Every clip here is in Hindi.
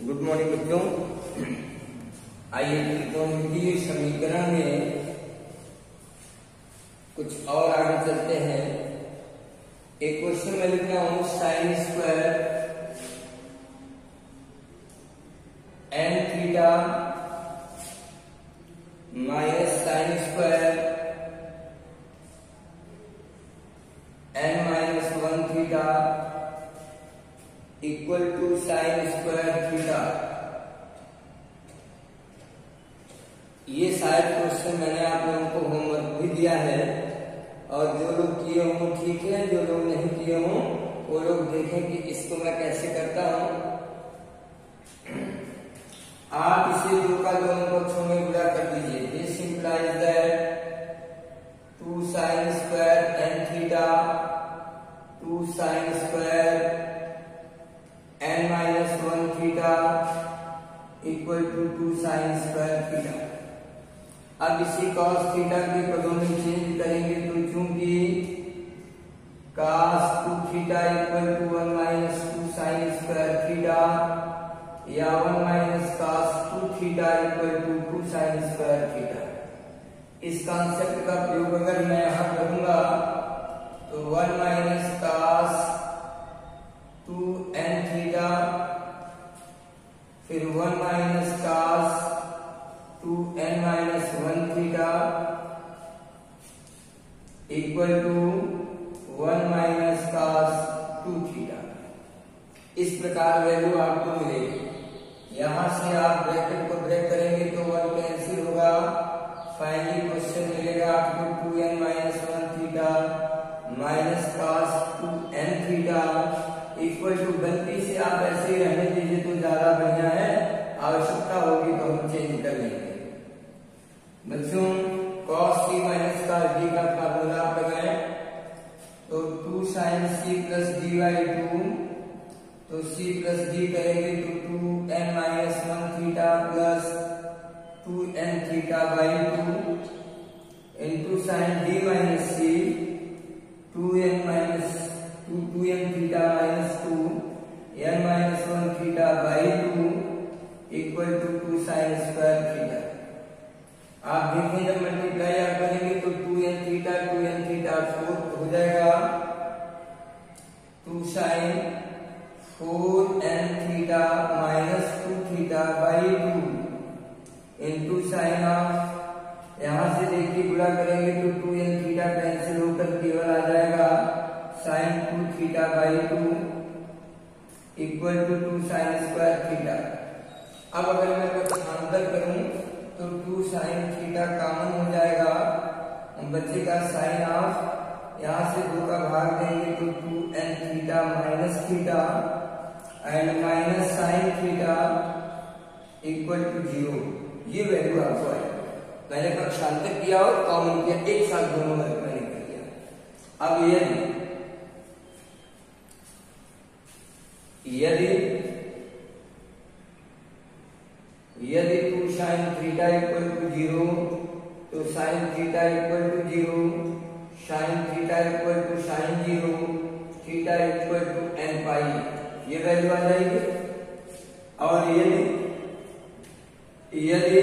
गुड मॉर्निंग बच्चों। आइए त्रिकोणमितीय समीकरण में कुछ और आगे चलते हैं। एक क्वेश्चन में लिख रहा हूं sine square n theta minus sine square n minus 1 theta equal to sine square theta. ये शायद क्वेश्चन मैंने आप लोगों को होमवर्क भी दिया है, और जो लोग किए हों ठीक है, जो लोग नहीं किए हों वो लोग देखें कि इसको मैं कैसे करता हूं। आप इसे दो का दोनों पक्षों में गुणा कर दीजिए। This implies that 2 sine square n theta 2 sine square n minus 1 theta equal to 2 sine square theta. अब इसी cos थीटा के पदों में चेंज करेंगे तो चूंकि cos 2 theta equal to 1 minus 2 sine square theta या 1 minus cos 2 theta equal to 2 sine square theta. इस कॉन्सेप्ट का प्रयोग अगर मैं यहां करूंगा तो 1 माइनस cos 2 n थीटा फिर 1 minus cos 2 n minus 1 theta equal to 1 minus cos 2 theta. इस प्रकार वैल्यू आपको मिलेगी। यहां से आप ब्रैकेट को ब्रेक करेंगे तो 1 कैंसिल होगा। फाइनली क्वेश्चन मिलेगा आपको 2n minus 1 theta minus cos 2 n theta equal to, गलती से आप ऐसे ही रहने दीजिए तो ज्यादा बढ़िया है, आवश्यकता होगी तो हम चेंज कर लेंगे। बच्चों cos c minus cos d का फार्मूला आप लगाएं तो 2 sin c plus d by 2, तो c प्लस d करेंगे तो 2n minus 1 theta plus 2n theta by 2 into sine d minus c 2n minus 2n theta minus 2 n minus 1 theta by 2 equal to 2 sine square theta. आप देखें जब मल्टीप्लाई आप करेंगे तो 2n थीटा 4 हो जाएगा 2 sine 4n theta minus 2 theta by 2 into sine of, यहां से देखिए गुणा करेंगे तो 2n थीटा कैंसिल होकर केवल आ जाएगा sine 2 theta by 2 equal to 2 sine square theta. अब अगर मैं पक्षांतर करूं तो 2 साइन थीटा कॉमन हो जाएगा, बचेगा साइन ऑफ, यहां से 2 का भाग देंगे तो 2n theta minus theta and minus sine theta equal to 0। ये वैल्यू आपको आएगा। मैंने पक्षांतर किया और कॉमन किया, एक साथ दोनों वर्ग मैंने कर दिया। अब यदि 2 साइन थीटा इक्वल टू 0 तो sine theta equal to 0, sine theta equal to sine 0, theta equal to n pi, ये वैल्यू आ जाएगी। और यदि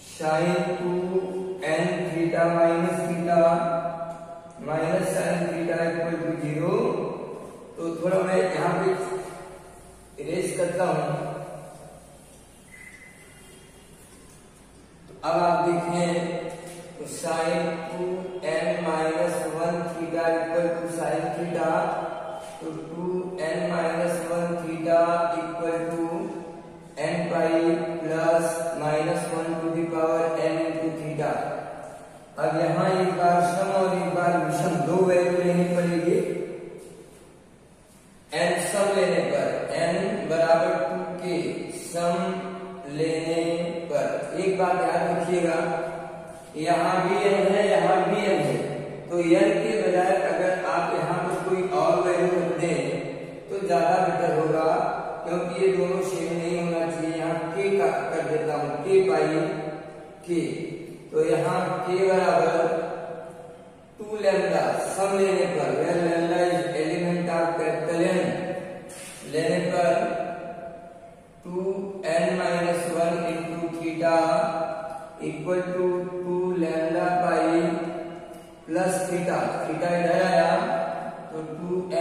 sine 2n theta minus theta minus sine theta equal to 0, तो थोड़ा मैं यहां पे इरेज करता हूं। अब आप देखें तो sine 2n minus 1 theta equal to sine theta, तो 2n minus 1 theta equal to n pi plus minus 1 to the power n into theta. अब यहां एक बार सम और एक बार विषम दो वैल्यू लेनी पड़ेगी। n सम लेने पर n बराबर 2 के सम लेने पर एक बात याद रखिएगा, यहाँ भी n है यहाँ भी n है, तो n के बजाय अगर आप यहाँ पर कोई और वैल्यू रख दें तो ज्यादा बेटर होगा, क्योंकि ये दोनों सेम नहीं होना चाहिए। यहाँ k का कर देता हूँ, k पाई k, तो यहाँ k बराबर 2 लैम्डा सम लेने पर, lambda is element of capital N लेने पर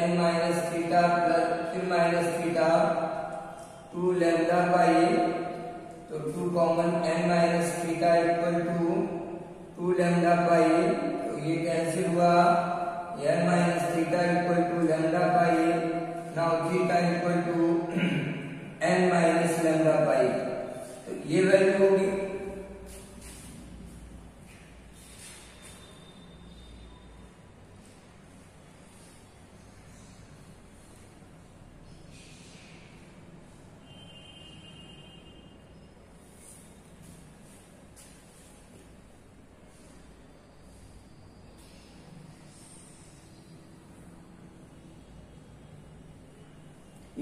n माइनस थीटा प्लस फिर माइनस थीटा 2 लैम्डा पाई, तो 2 common n minus theta equal to 2 lambda pi, तो ये कैंसिल हुआ, n minus theta equal to lambda pi, now theta equal to n minus lambda pi, तो ये वैल्यू होगी।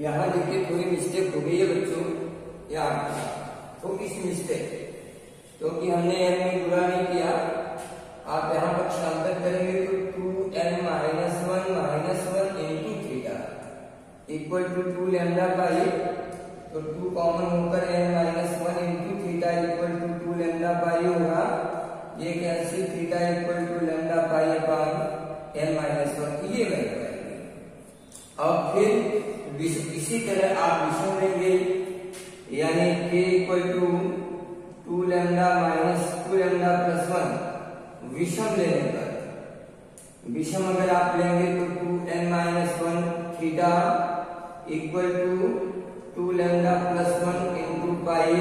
यहाँ देखिए थोड़ी मिस्टेक हो गई है बच्चों, यहाँ थोड़ी सी मिस्टेक, क्योंकि हमने n में गुणा नहीं किया। आप यहाँ पक्षांतर करेंगे तो 2n minus one into theta equal to 2 lambda pi, तो 2 कॉमन होकर n minus one into theta equal to 2 lambda pi होगा, ये cancel, theta equal to lambda pi upon n minus one, ये वैल्यू आएगी। अब फिर इसी तरह आप विषम लेंगे, यानी k equal to 2 lambda minus 2 lambda plus 1, विषम लेने पर विषम अगर आप लेंगे तो 2n minus 1 theta equal to 2 lambda plus 1 into pi,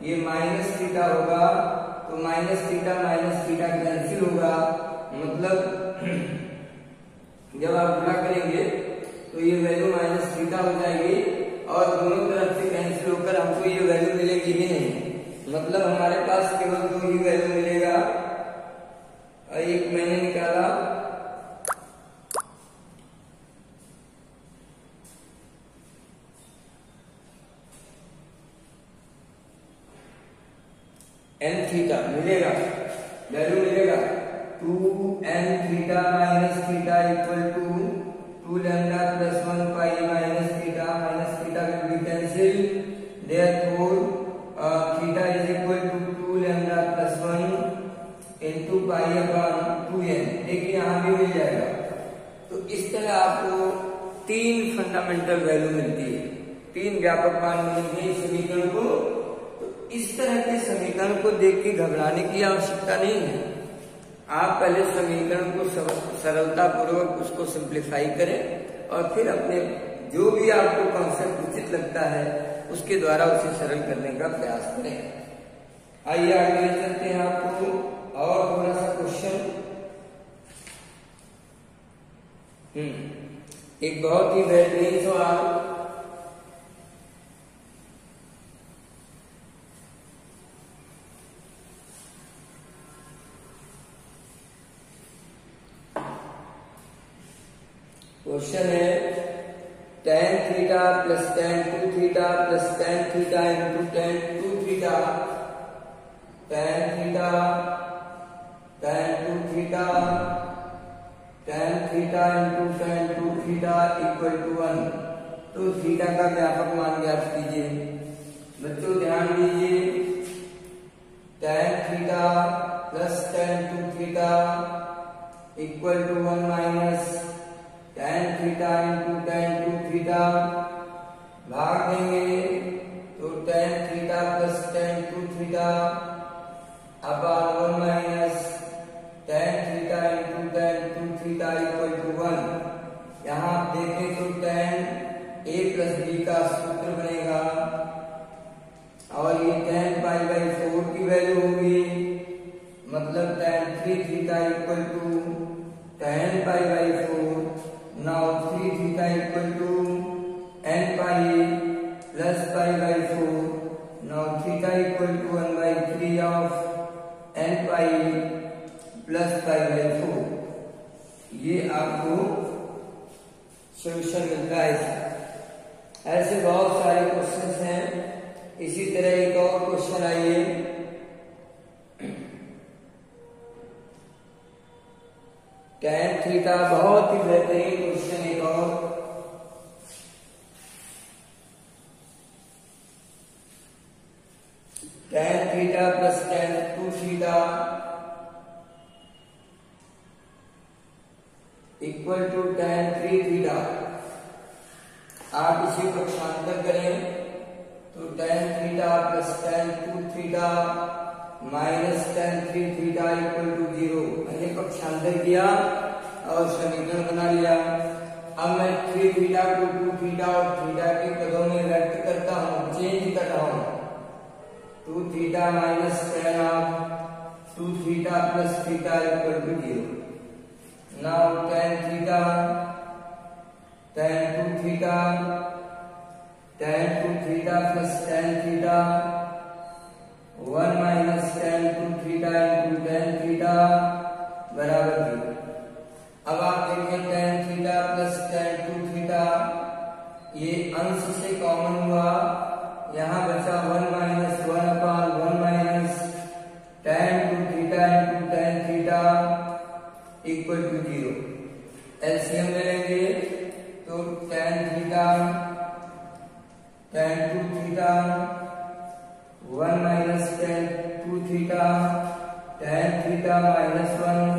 ये माइनस थीटा होगा, तो माइनस थीटा कैंसिल होगा, मतलब जब आप गुणा करेंगे तो ये वैल्यू माइनस थीटा हो जाएगी, और दोनों तरफ से कैंसिल होकर हमको ये वैल्यू मिलेगी ही नहीं, मतलब हमारे पास केवल 2 ही वैल्यू मिलेगा। एक मैंने निकाला n थीटा मिलेगा, वैल्यू मिलेगा 2n theta minus theta equal to 2 lambda plus 1 pi minus theta will be cancelled, therefore theta is equal to 2 lambda plus 1 into pi upon 2n, देखिए यहाँ भी मिल जाएगा। तो इस तरह आपको 3 फंडामेंटल वैल्यू मिलती है, 3 व्यापक मान मिलेंगे इस समीकरण को। तो इस तरह के समीकरण को देख के घबराने की आवश्यकता नहीं है, आप पहले समीकरण को सरलता पूर्वक उसको सिंप्लीफाई करें और फिर अपने जो भी आपको कॉन्सेप्ट उचित लगता है उसके द्वारा उसे सरल करने का प्रयास करें। आइए आगे चलते हैं आपको और थोड़ा सा क्वेश्चन। एक बहुत ही बेहतरीन सवाल, क्वेश्चन है tan theta plus tan 2 theta plus tan theta into tan 2 theta, tan theta tan 2 theta tan theta into tan 2 theta equal to 1। तो थीटा का व्यापक मान ज्ञात कीजिए। बच्चों ध्यान दीजिए, tan theta plus tan 2 theta equal to 1 minus tan theta into tan 2 theta, भाग देंगे तो tan theta plus tan 2 theta upon 1 minus tan theta into tan 2 theta equal to 1। यहाँ आप देखें तो tan a प्लस b का सूत्र बनेगा और ये tan पाई बाई 4 की वैल्यू होगी, मतलब tan 3 theta equal to tan pi by 4। Now 3 theta equal to n pi plus pi by 4. Now theta equal to 1 by 3 of n pi plus pi by 4। ये आपको सोल्यूशन मिलता है। ऐसे बहुत सारे क्वेश्चंस हैं। इसी तरह एक और क्वेश्चन आइए, tan थीटा, बहुत ही बेहतरीन क्वेश्चन एक और, tan theta plus tan 2 theta equal to tan 3 theta. आप इसे पक्षांतर करें तो tan theta plus tan 2 theta minus tan 3 theta equal to 0। मैंने पक्षांतर किया और समीकरण बना लिया। अब मैं 3 थीटा को 2 थीटा और थीटा के पदों में व्यक्त करता हूँ, चेंज कर रहा हूँ। 2 theta minus tan of 2 theta plus theta equal to 0। Now tan theta tan 2 theta tan 2 theta plus tan theta 1 minus tan 2 theta into tan theta बराबर 0। अब आप देखें tan थीटा प्लस tan 2 थीटा ये अंश से कॉमन हुआ, यहाँ बचा 1 minus 1 upon 1 minus tan 2 theta into tan theta equal to 0। LCM ले लेंगे तो tan theta tan 2 theta 1 minus tan 2 theta tan theta minus 1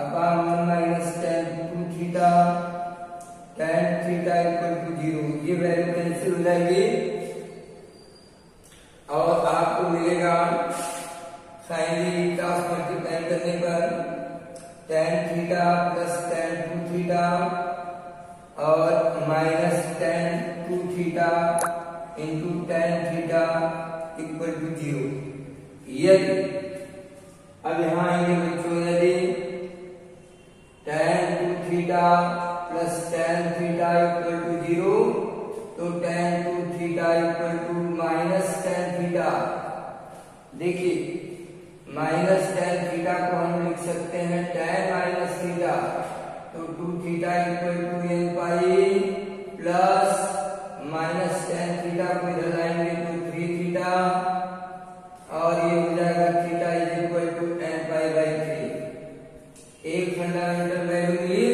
upon 1 minus tan 2 theta tan theta equal to 0। ये वैल्यू कैंसिल हो जाएगी और आपको मिलेगा साइन क्रॉस मल्टीप्लाई करने पर tan theta plus tan 2 theta और minus tan 2 theta into tan theta equal to 0। यदि अब यहाँ आएंगे बच्चों, यदि tan 2 theta plus tan theta equal to 0 तो tan 2 theta equal to minus tan theta. देखिए माइनस tan थीटा को हम लिख सकते हैं tan माइनस थीटा, तो 2 theta equal to n pi plus minus tan theta को इधर लाएंगे तो 3 थीटा और ये हो जाएगा theta is equal to n pi by 3। एक फंडामेंटल वैल्यू मिली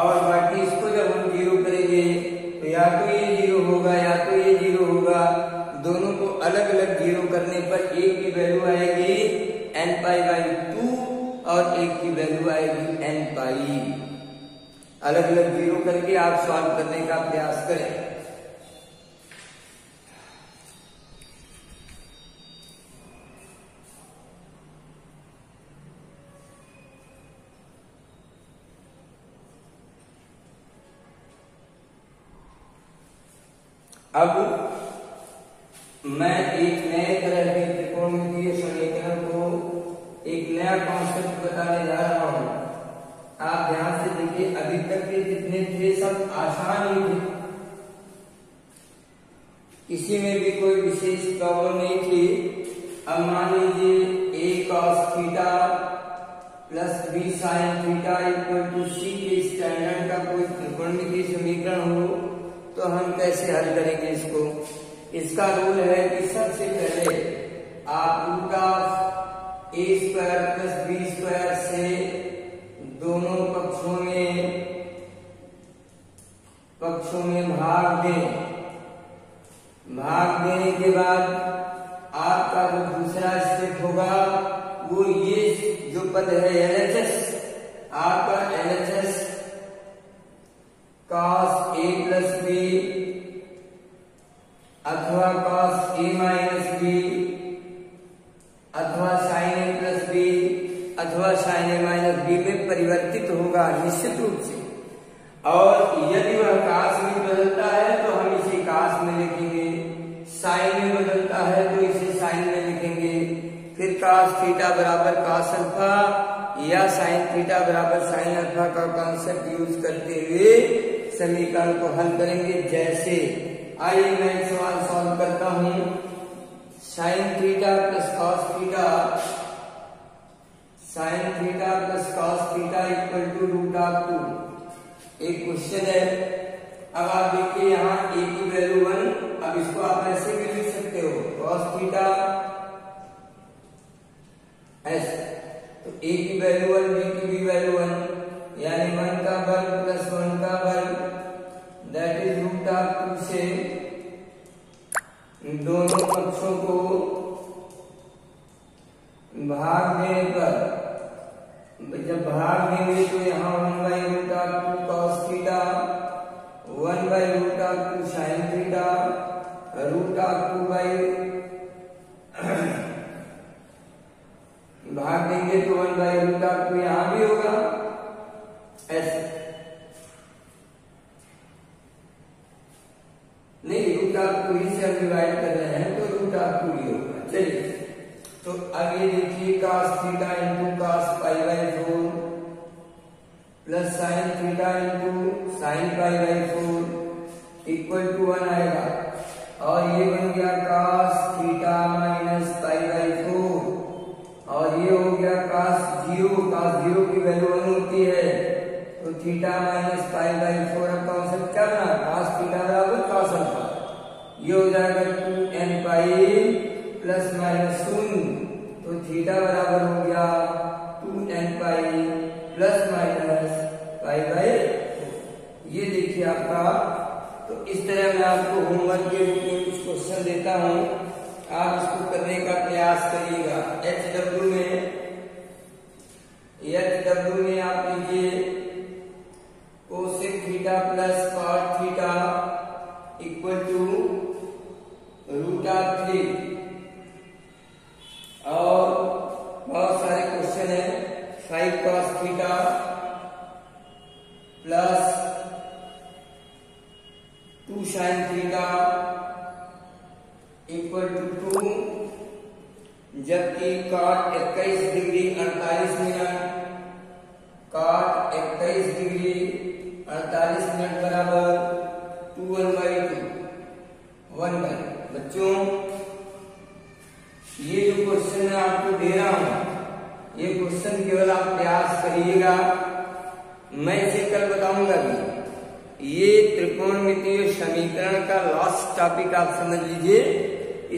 और बाकी इसको जब हम 0 करेंगे तो या तो ये 0 होगा या तो ये 0 होगा। दोनों को अलग अलग 0 करने पर एक की वैल्यू आएगी n पाई बाई 2 और एक की वैल्यू आएगी n पाई। अलग अलग 0 करके आप सॉल्व करने का प्रयास करें। अब मैं एक नए तरह के त्रिकोणमितीय समीकरण को एक नया कॉन्सेप्ट बताने जा रहा हूं। आप ध्यान से देखिए, अभी तक के जितने थे सब आसान ही थे, किसी में भी कोई विशेष प्रॉब्लम नहीं थी। अब मान लीजिए a cos theta plus b sin theta equal to c के स्टैंडर्ड का कोई त्रिकोणमितीय समीकरण हो तो हम कैसे हल करेंगे इसको। इसका रूल है कि सबसे पहले आप root of a square plus b square से दोनों पक्षों में भाग दें। भाग देने के बाद आपका जो दूसरा स्टेप होगा वो ये जो पद है LHS, आपका LHS cos a plus b अथवा cos a माइनस b अथवा sin a प्लस b अथवा sin a माइनस b में परिवर्तित होगा निश्चित रूप से। और यदि वह काश में बदलता है तो हम इसे काश में लिखेंगे, साइन में बदलता है तो इसे साइन में लिखेंगे। फिर cos थीटा बराबर cos अल्फा या sin थीटा बराबर sin अल्फा का कॉन्सेप्ट यूज करते हुए समीकरण को हल करेंगे। जैसे आइए मैं एक सवाल सॉल्व करता हूं। sin theta plus cos theta, sin theta plus cos theta equal to root of 2। एक क्वेश्चन है। अब आप देखिए यहाँ a की वैल्यू 1, अब इसको आप ऐसे भी लिख सकते हो cos थीटा ऐसे, तो a की वैल्यू 1, b की भी वैल्यू 1, यानी 1 का वर्ग प्लस 1 का वर्ग दैट इज रूट ऑफ 2 से दोनों पक्षों को भाग देने पर, जब भाग देंगे तो यहाँ 1 by root of 2 cos theta 1 by root of 2 sin theta root of 2 by भाग देंगे तो 1 by root of 2 यहां भी होगा ऐसे नहीं, रूट ऑफ 2 ही से हम डिवाइड कर रहे हैं तो रूट ऑफ 2 ही होगा। चलिए तो अब ये देखिए cos theta into cos pi by 4 plus sin theta into sin pi by 4 equal to 1 आएगा और ये बन गया cos theta minus pi by 4 और ये हो गया cos 0 की वैल्यू 1 होती है तो थीटा माइनस पाई बाई 4 अब कॉन्सेप्ट क्या बना cos थीटा बराबर cos अल्फा, ये हो जाएगा 2n पाई प्लस माइनस 0 तो थीटा बराबर हो गया 2n pi plus minus pi by 4। ये देखिए आपका, तो इस तरह मैं आपको होमवर्क के रूप में कुछ क्वेश्चन देता हूं, आप इसको करने का प्रयास करिएगा। HW में आप लीजिए cosec theta plus cot theta equal to root of 3 और बहुत सारे क्वेश्चन है 5 cos theta plus 2 sin theta equal to 2 जबकि cot 21 degree 48 minute cot 21 degree 48 minute बराबर 2/1/2 1/। बच्चों ये जो क्वेश्चन मैं आपको दे रहा हूं ये क्वेश्चन केवल आप प्रयास करिएगा, मैं इसे कल बताऊंगा भी। ये त्रिकोणमितीय समीकरण का लास्ट टॉपिक आप समझ लीजिए।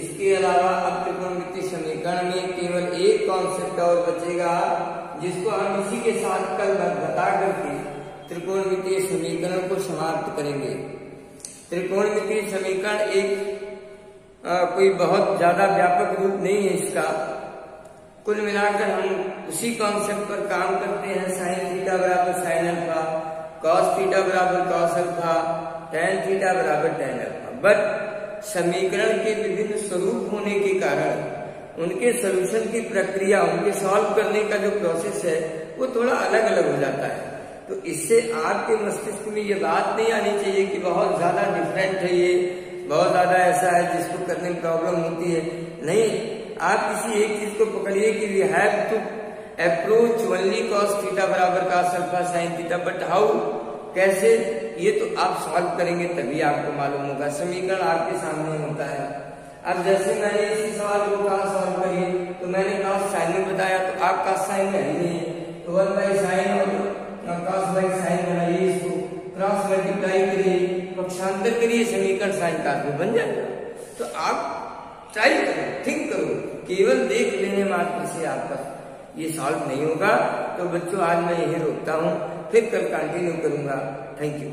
इसके अलावा अब त्रिकोणमितीय समीकरण में केवल एक कॉन्सेप्ट और बचेगा जिसको हम इसी के साथ कल बता करके त्रिकोणमितीय समीकरण को समाप्त करेंगे। त्रिकोणमितीय समीकरण एक कोई बहुत ज्यादा व्यापक रूप नहीं है इसका, कुल मिलाकर हम उसी कॉन्सेप्ट पर काम करते हैं। साइन थीटा बराबर साइन अल्फा, कॉस थीटा बराबर कॉस अल्फा, टैन थीटा बराबर टैन अल्फा। बट समीकरण के विभिन्न स्वरूप होने के कारण उनके सॉल्यूशन की प्रक्रिया, उनके सॉल्व करने का जो प्रोसेस है वो थोड़ा अलग अलग हो जाता है। तो इससे आपके मस्तिष्क में ये बात नहीं आनी चाहिए कि बहुत ज्यादा डिफरेंट है, ये बहुत ज्यादा ऐसा है जिसको करने में प्रॉब्लम होती है। नहीं, आप किसी एक चीज को पकड़िए कि we have to approach only cos theta बराबर cos alpha sin theta, but how, कैसे, ये तो आप सॉल्व करेंगे तभी आपको मालूम होगा। समीकरण आपके सामने होता है। अब जैसे मैंने इसी सवाल को कहा सॉल्व करिए तो मैंने cos sin में बताया तो आप cos sin में ही नहीं है तो 1/sin और cos/sin बनाइए, इसको क्रॉस मल्टीप्लाई करिए, पक्षांतर करिए, समीकरण साइन cos में बन जाएगा। तो आप ट्राई करो, थिंक करो, केवल देख लेने मात्र से आपका ये सॉल्व नहीं होगा। तो बच्चों आज मैं यही रोकता हूँ, फिर कल कंटिन्यू करूंगा। Thank you.